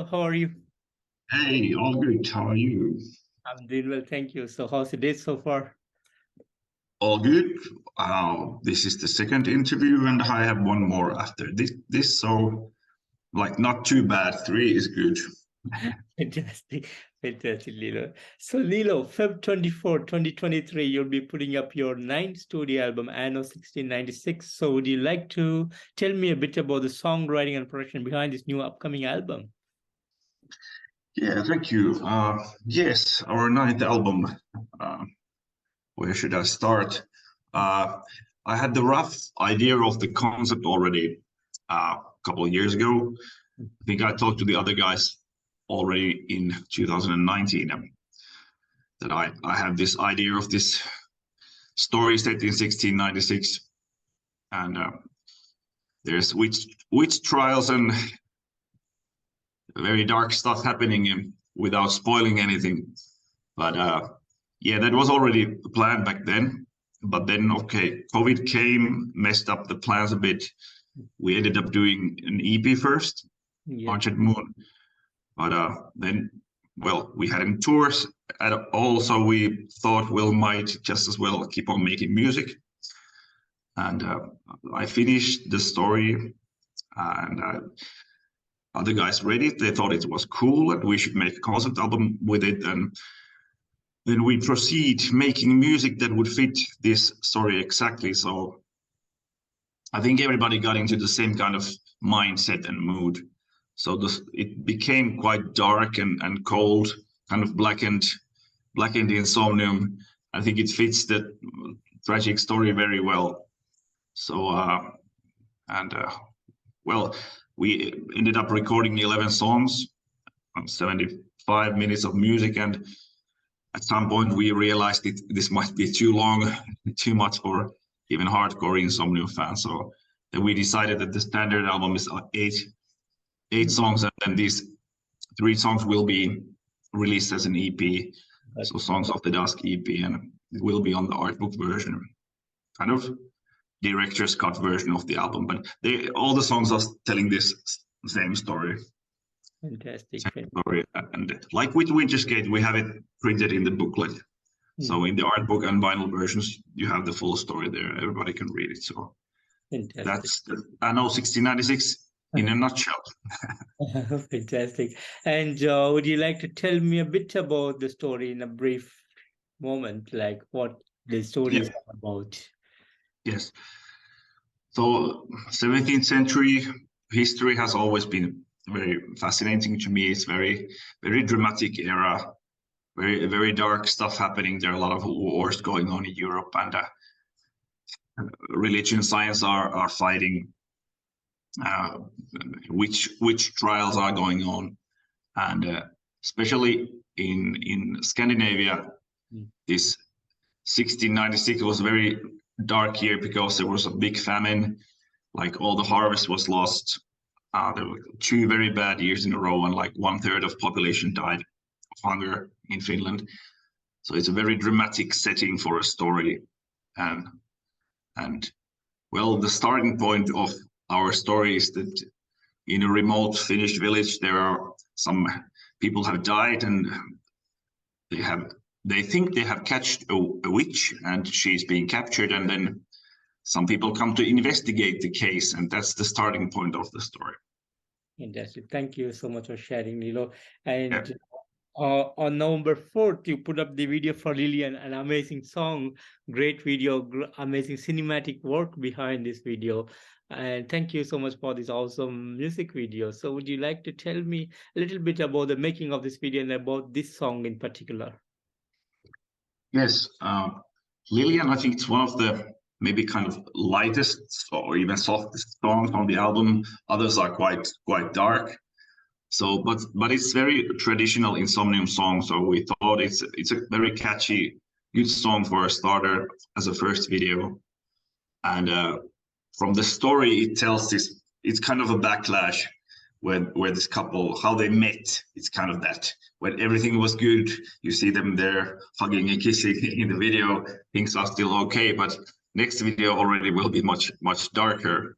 Niilo. How are you? Hey, all good. How are you? I'm doing well, thank you. So, how's the day so far? All good. This is the second interview, and I have one more after this. So, like, not too bad. 3 is good. Fantastic, fantastic, Niilo. So, Niilo, Feb 24, 2023, you'll be putting up your ninth studio album, Anno 1696. So, would you like to tell me a bit about the songwriting and production behind this new upcoming album? Yeah, thank you. Yes, our ninth album. Uh, where should I start? I had the rough idea of the concept already a couple of years ago. I think I talked to the other guys already in 2019 that I have this idea of this story set in 1696, and there's witch trials and very dark stuff happening without spoiling anything. But yeah, that was already planned back then. But then, okay, COVID came, messed up the plans a bit. We ended up doing an EP first, Haunted Moon. But then, well, we hadn't tours at all, so we thought we might just as well keep on making music. And I finished the story, and other guys read it. They thought it was cool and we should make a concept album with it. And then we proceed making music that would fit this story exactly. So I think everybody got into the same kind of mindset and mood. So it became quite dark and cold, kind of blackened Insomnium. I think it fits the tragic story very well. So well, we ended up recording 11 songs, 75 minutes of music, and at some point we realized this might be too long, too much for even hardcore Insomnium fans. So then we decided that the standard album is eight songs, and then these 3 songs will be released as an EP. So Songs of the Dusk EP, and it will be on the art book version, kind of director's cut version of the album. But all the songs are telling this same story. Fantastic. Same story. And like with Winter's Gate, we have it printed in the booklet. So in the art book and vinyl versions, you have the full story there. Everybody can read it. So Fantastic. That's the Anno 1696 in a nutshell. Fantastic. And would you like to tell me a bit about the story in a brief moment, like what the story is about? Yes. So 17th century history has always been very fascinating to me. It's very dramatic era, very dark stuff happening. There are a lot of wars going on in Europe, and religion and science are fighting. Which trials are going on, and especially in Scandinavia, this 1696 was a very dark year because there was a big famine. Like all the harvest was lost. There were 2 very bad years in a row, and like 1/3 of population died of hunger in Finland. So it's a very dramatic setting for a story, and well, the starting point of our story is that in a remote Finnish village, there are some people have died, and they think they have catched a witch, and she's being captured, and then some people come to investigate the case, and that's the starting point of the story. Fantastic. Thank you so much for sharing, Niilo. And on November 4th, you put up the video for Lilian, an amazing song, great video, amazing cinematic work behind this video. And thank you so much for this awesome music video. So would you like to tell me a little bit about the making of this video and about this song in particular? Yes, Lilian, I think it's one of the maybe kind of lightest or even softest songs on the album. Others are quite dark. So, but it's very traditional Insomnium song. So we thought it's a very catchy, good song for a starter as a first video. And from the story, it tells this. It's kind of a backlash where this couple, how they met. It's kind of that. When everything was good, you see them there hugging and kissing in the video. Things are still okay, but next video already will be much darker.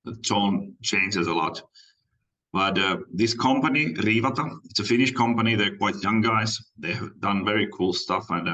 The tone changes a lot. But this company, Rivata, it's a Finnish company. They're quite young guys. They've done very cool stuff, and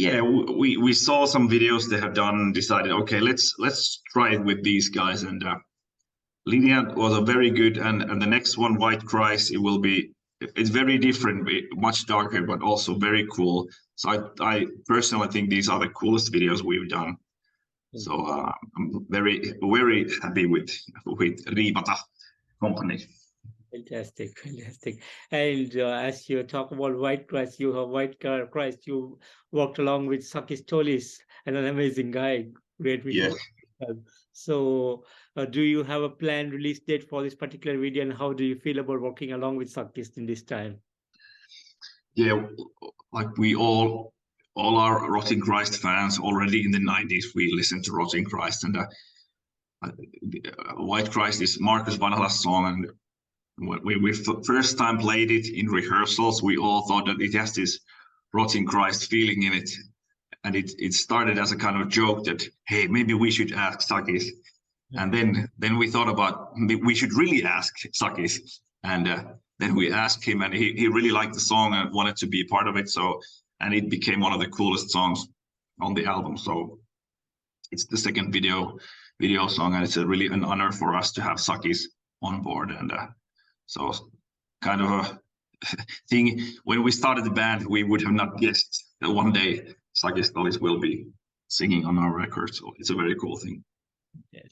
yeah, we saw some videos they have done. Decided, okay, let's try it with these guys. And Lilian was a very good, and the next one, White Christ, it's very different, much darker, but also very cool. So I personally think these are the coolest videos we've done. So I'm very happy with Rivata company. Fantastic, fantastic. And as you talk about White Christ, you have White Christ. You worked along with Sakis Tolis, and an amazing guy, great visual. Yeah. So, do you have a planned release date for this particular video, and how do you feel about working along with Sakis in this time? Yeah, like we all our Rotting Christ fans already in the 90s, we listened to Rotting Christ, and White Christ is Markus Vanhala's song, and when we first time played it in rehearsals, we all thought that it has this Rotting Christ feeling in it, and it started as a kind of joke that, hey, maybe we should ask Sakis, and then we thought about we should really ask Sakis, and then we asked him, and he really liked the song and wanted to be part of it. So, and it became one of the coolest songs on the album. So it's the second video song, and it's really an honor for us to have Sakis on board. And so kind of a thing, when we started the band, we would have not guessed that one day Sakis Tolis will be singing on our record. So it's a very cool thing. Yes,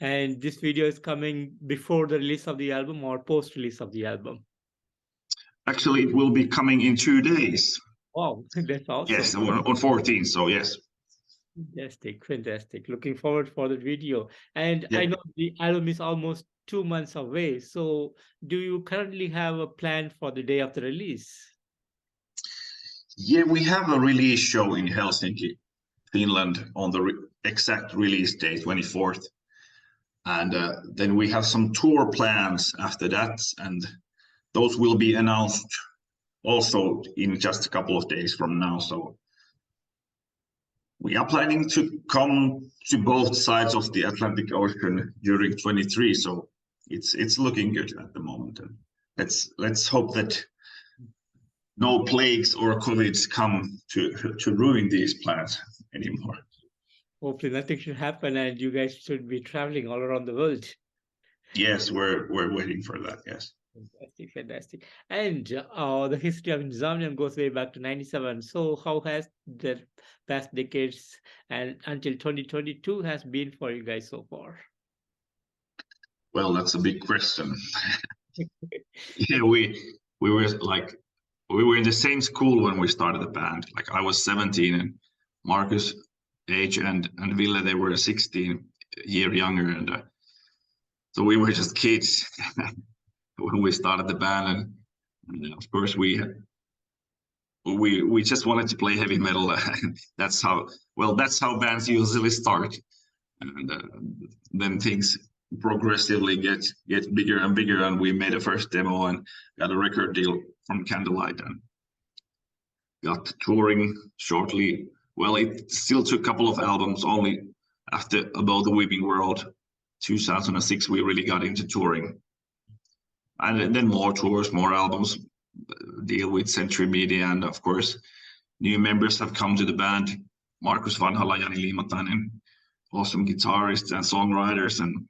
and this video is coming before the release of the album or post-release of the album? Actually, it will be coming in 2 days. Wow, that's awesome. Yes, on 14, so yes. Fantastic. Looking forward for the video. And I know the album is almost 2 months away. So do you currently have a plan for the day of the release? Yeah, we have a release show in Helsinki, Finland, on the exact release date, 24th. And then we have some tour plans after that, and those will be announced also in just a couple of days from now. So we are planning to come to both sides of the Atlantic Ocean during 23. So it's looking good at the moment. And let's hope that no plagues or COVIDs come to ruin these plans anymore. Hopefully nothing should happen, and you guys should be traveling all around the world. Yes, we're waiting for that. Yes. Fantastic. And the history of Insomnium goes way back to 97. So how has the past decades and until 2022 has been for you guys so far? Well, that's a big question. Yeah, we were in the same school when we started the band. Like I was 17 and Markus' age and Ville, they were 16 year younger, and so we were just kids when we started the band, and of course we just wanted to play heavy metal. that's how bands usually start, and then things progressively get bigger and bigger, and we made a first demo and got a record deal from Candlelight and got touring shortly. Well, it still took a couple of albums. Only after About the Weeping World 2006 we really got into touring, and then more tours, more albums, deal with Century Media, and of course new members have come to the band. Markus Vanhala, Jani Liimatainen, awesome guitarists and songwriters, and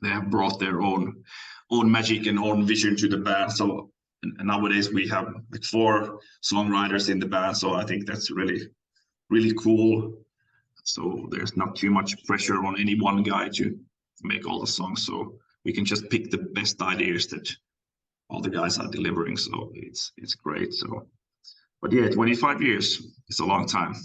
they have brought their own magic and own vision to the band. So nowadays we have like 4 songwriters in the band, so I think that's really cool. So there's not too much pressure on any one guy to make all the songs, so we can just pick the best ideas that all the guys are delivering. So it's great. So, but yeah, 25 years is a long time.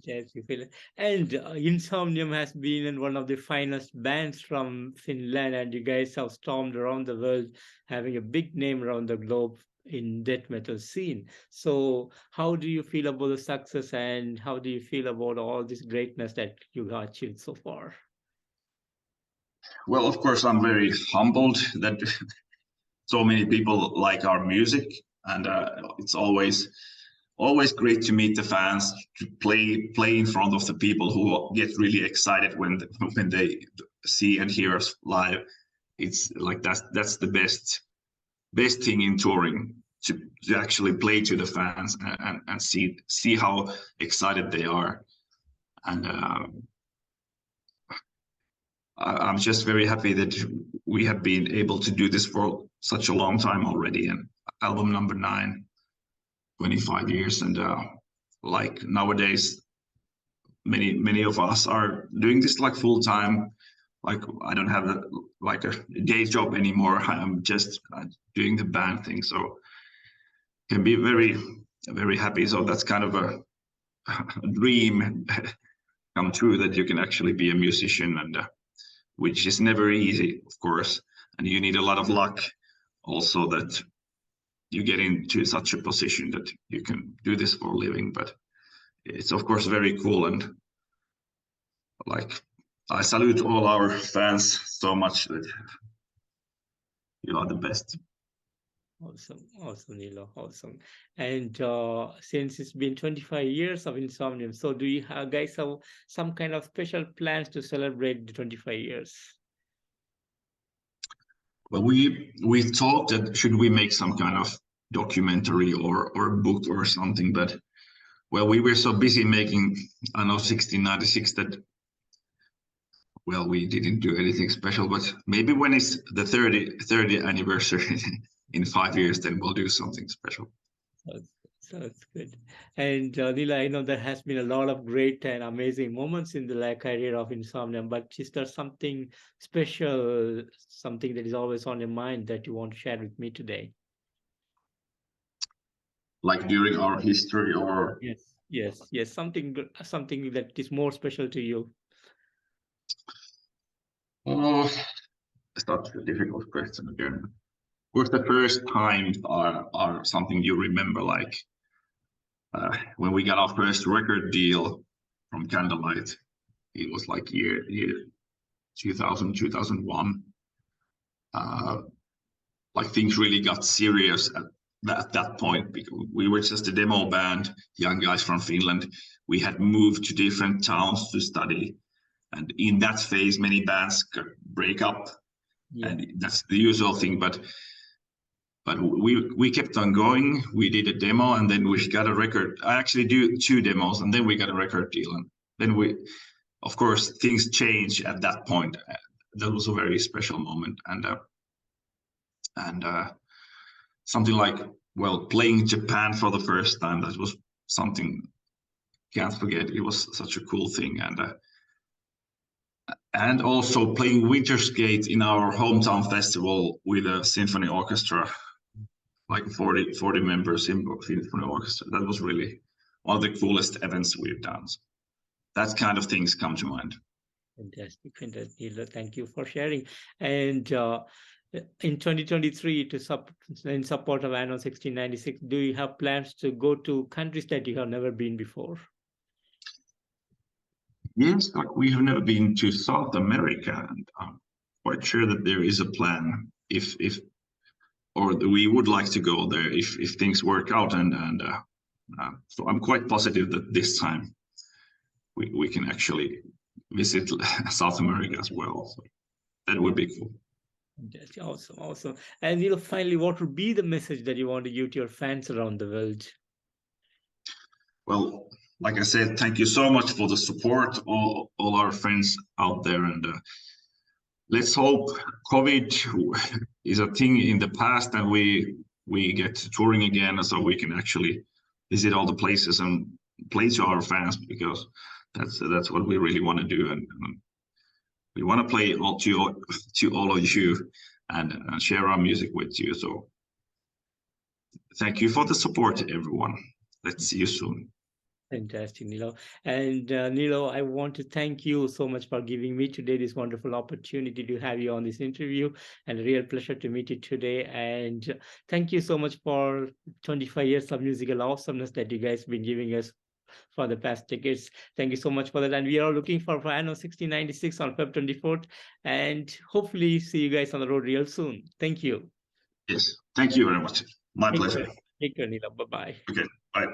Yes, you feel it. And Insomnium has been one of the finest bands from Finland, and you guys have stormed around the world, having a big name around the globe in death metal scene. So how do you feel about the success, and how do you feel about all this greatness that you got achieved so far? Well, of course, I'm very humbled that so many people like our music, and it's always always great to meet the fans, to play in front of the people who get really excited when they see and hear us live. It's like that's the best thing in touring, to actually play to the fans and see how excited they are. And I'm just very happy that we have been able to do this for such a long time already. And album number 9, 25 years. And like nowadays, many of us are doing this like full time. Like I don't have a day job anymore. I'm just doing the band thing. So can be very happy. So that's kind of a dream come true, that you can actually be a musician, and which is never easy, of course, and you need a lot of luck also, that you get into such a position that you can do this for a living. But it's of course very cool, and like I salute all our fans so much, that you are the best. Awesome, Niilo, awesome. And since it's been 25 years of Insomnium, so do you guys have some kind of special plans to celebrate the 25 years? Well, we thought that should we make some kind of documentary or book or something, but well, we were so busy making Anno 1696 that, well, we didn't do anything special. But maybe when it's the 30th anniversary in 5 years, then we'll do something special. That's good. And Niilo, I know there has been a lot of great and amazing moments in the career of Insomnium, but is there something special, something that is always on your mind that you want to share with me today? Like during our history, or yes, something that is more special to you. Oh, it's not a difficult question again. Of course, the first times are something you remember, like when we got our first record deal from Candlelight. It was like year 2000, 2001. Like things really got serious at that point, because we were just a demo band, young guys from Finland. We had moved to different towns to study, and in that phase, many bands break up, and that's the usual thing. But we kept on going. We did a demo, and then we got a record. I actually do 2 demos, and then we got a record deal. And then of course, things change at that point. That was a very special moment, and something like, well, playing Japan for the first time. That was something can't forget. It was such a cool thing, and also playing Winter Skate in our hometown festival with a symphony orchestra, like 40 members in symphony orchestra. That was really one of the coolest events we've done. So that kind of things come to mind. Fantastic, Niilo. Thank you for sharing. And in 2023, in support of Anno 1696, do you have plans to go to countries that you have never been before? Yes, like we have never been to South America, and I'm quite sure that there is a plan or we would like to go there if things work out, and so I'm quite positive that this time we can actually visit South America as well. So that would be cool. That's awesome. And finally, what would be the message that you want to give to your fans around the world? Well, like I said, thank you so much for the support, all our friends out there, and let's hope COVID is a thing in the past, and we get touring again, so we can actually visit all the places and play to our fans, because that's what we really want to do, and we want to play to all of you and share our music with you. So thank you for the support, everyone. Let's see you soon. Fantastic, Niilo. And Niilo, I want to thank you so much for giving me today this wonderful opportunity to have you on this interview, and a real pleasure to meet you today. And thank you so much for 25 years of musical awesomeness that you guys have been giving us for the past decades. Thank you so much for that. And we are looking for Anno 1696 on February 24th, and hopefully see you guys on the road real soon. Thank you. Yes, thank you very much. My pleasure. Take care, Niilo. Bye-bye. Okay, bye.